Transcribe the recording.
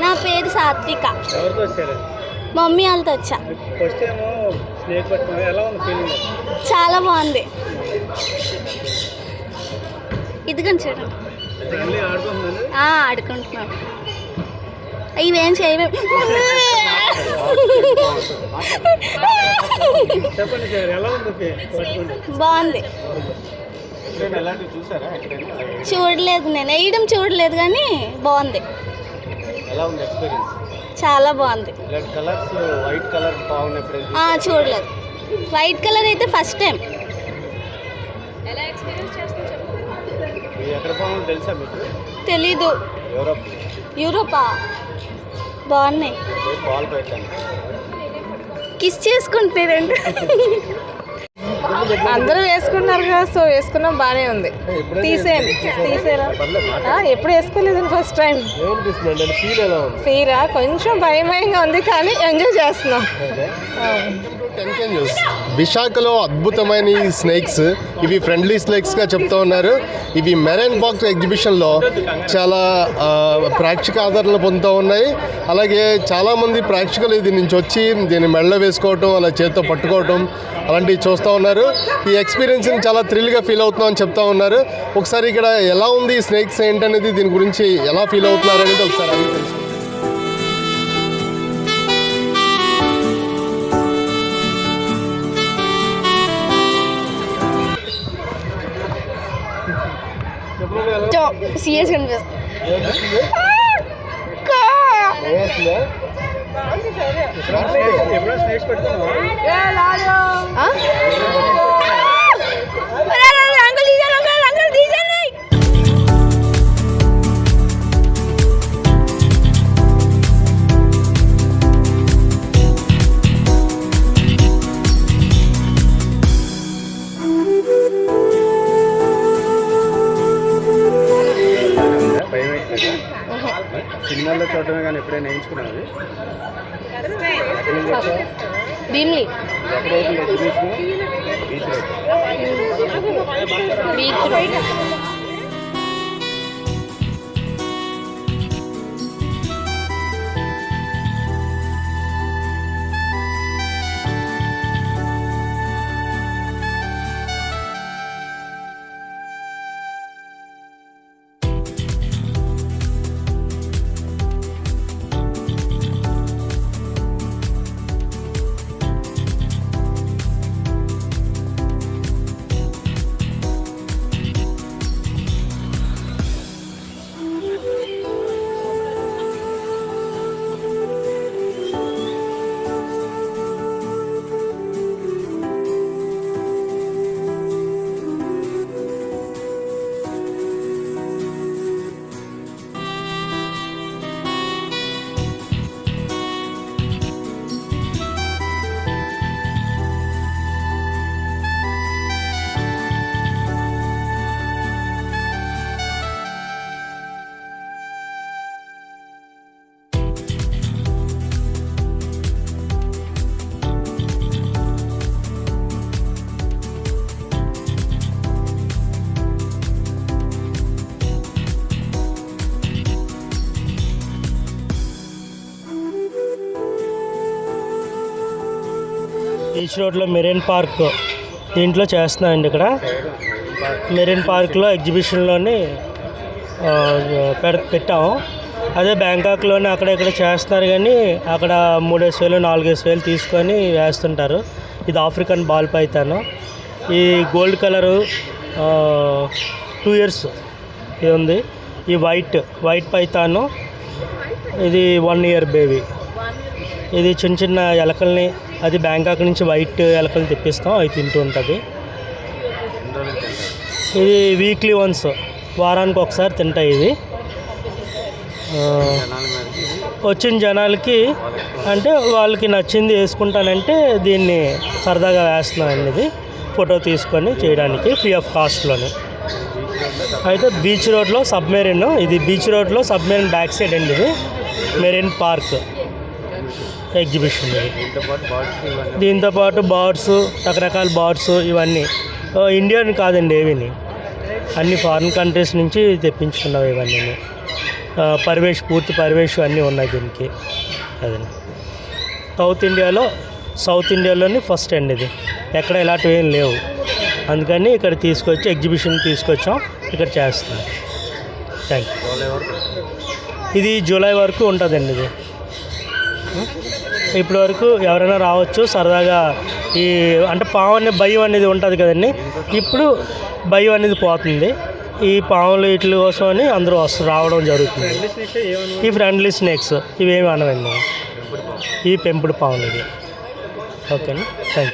నా పేరు సాత్విక. మమ్మీ వాళ్ళతో వచ్చా. చాలా బాగుంది. ఇదిగోండి చూడండి. ఆడుకుంటున్నాం. ఇవేం చేయవే. బాగుంది. చూడలేదు, నేను వేయడం చూడలేదు కానీ బాగుంది. చాలా బాగుంది. చూడలేదు. వైట్ కలర్ అయితే ఫస్ట్ టైం. తెలీదు. యూరోపా. బాగున్నాయి. కిస్ చేసుకుంటారండి. అందరూ వేసుకున్నారు కదా, సో వేసుకున్నాం. బాగానే ఉంది. తీసేరా. ఎప్పుడు వేసుకోలేదు, ఫస్ట్ టైం. ఫీరా కొంచెం భయంగా ఉంది కానీ ఎంజాయ్ చేస్తున్నాం. విశాఖలో అద్భుతమైన ఈ స్నేక్స్, ఇవి ఫ్రెండ్లీ స్నేక్స్గా చెప్తూ ఉన్నారు. ఇవి మెరైన్ పార్క్ ఎగ్జిబిషన్లో చాలా ప్రేక్షక ఆదరణ పొందుతూ ఉన్నాయి. అలాగే చాలామంది ప్రేక్షకులు ఇది నుంచి వచ్చి దీన్ని మెడలో వేసుకోవటం, అలా చేతితో పట్టుకోవటం అలాంటివి చూస్తూ ఉన్నారు. ఈ ఎక్స్పీరియన్స్ని చాలా థ్రిల్గా ఫీల్ అవుతున్నామని చెప్తా ఉన్నారు. ఒకసారి ఇక్కడ ఎలా ఉంది ఈ స్నేక్స్ ఏంటనేది, దీని గురించి ఎలా ఫీల్ అవుతున్నారు అనేది ఒకసారి అడిగి తెలుసు. సీరియస్ సినిమాల్లో చూడటమే కానీ ఎప్పుడైనా వేయించుకున్నది. Bheemili beach road. బీచ్ రోడ్లో మెరైన్ పార్క్ దీంట్లో చేస్తున్నామండి. ఇక్కడ మెరైన్ పార్క్లో ఎగ్జిబిషన్లోని పెట్టాము. అదే బ్యాంకాక్లోనే అక్కడెక్కడ చేస్తున్నారు కానీ అక్కడ 3,000 4,000 తీసుకొని వేస్తుంటారు. ఇది ఆఫ్రికన్ బాల్ పైతాను. ఈ గోల్డ్ కలరు 2 years ఇది ఉంది. ఈ వైట్ పైతాను ఇది 1 year బేబీ. ఇది చిన్న చిన్న ఎలకల్ని, అది బ్యాంకాక్ నుంచి వైట్ ఎలకల్ని తెప్పిస్తాం, అవి తింటూ ఉంటుంది. ఇది వీక్లీ వన్స్, వారానికి ఒకసారి తింటాయి. ఇది వచ్చిన జనాలకి అంటే వాళ్ళకి నచ్చింది వేసుకుంటానంటే దీన్ని సరదాగా వేస్తున్నానండి. ఇది ఫోటో తీసుకొని చేయడానికి ఫ్రీ ఆఫ్ కాస్ట్లోనే. అయితే బీచ్ రోడ్లో సబ్మెరీన్, ఇది బీచ్ రోడ్లో సబ్మెరీన్ బ్యాక్ సైడ్ అండి. ఇది మెరైన్ పార్క్ ఎగ్జిబిషన్. ఇది దీంతోపాటు బర్డ్స్, రకరకాల బర్డ్స్, ఇవన్నీ ఇండియన్ కాదండి, ఏవిని అన్ని ఫారిన్ కంట్రీస్ నుంచి తెప్పించుకున్నవి ఇవన్నీ. పరివేష్, పూర్తి పరివేష్ అన్నీ ఉన్నాయి దీనికి. అది సౌత్ ఇండియాలోని ఫస్ట్ అండి ఇది. ఎక్కడ ఇలాంటివి ఏం లేవు. అందుకని ఇక్కడ తీసుకొచ్చి ఎగ్జిబిషన్ తీసుకొచ్చాం, ఇక్కడ చేస్తున్నాం. Thank you. ఇది జూలై వరకు ఉంటుందండి. ఇది ఇప్పటి వరకు ఎవరైనా రావచ్చు సరదాగా. ఈ అంటే పాము భయం అనేది ఉంటుంది కదండి, ఇప్పుడు భయం అనేది పోతుంది. ఈ పాములు వీటి కోసం అని అందరూ రావడం జరుగుతుంది. ఈ ఫ్రెండ్లీ స్నేక్స్ ఇవేమి అనవండి, ఈ పెంపుడు పాములు ఇవి. ఓకేనా, థ్యాంక్ యూ.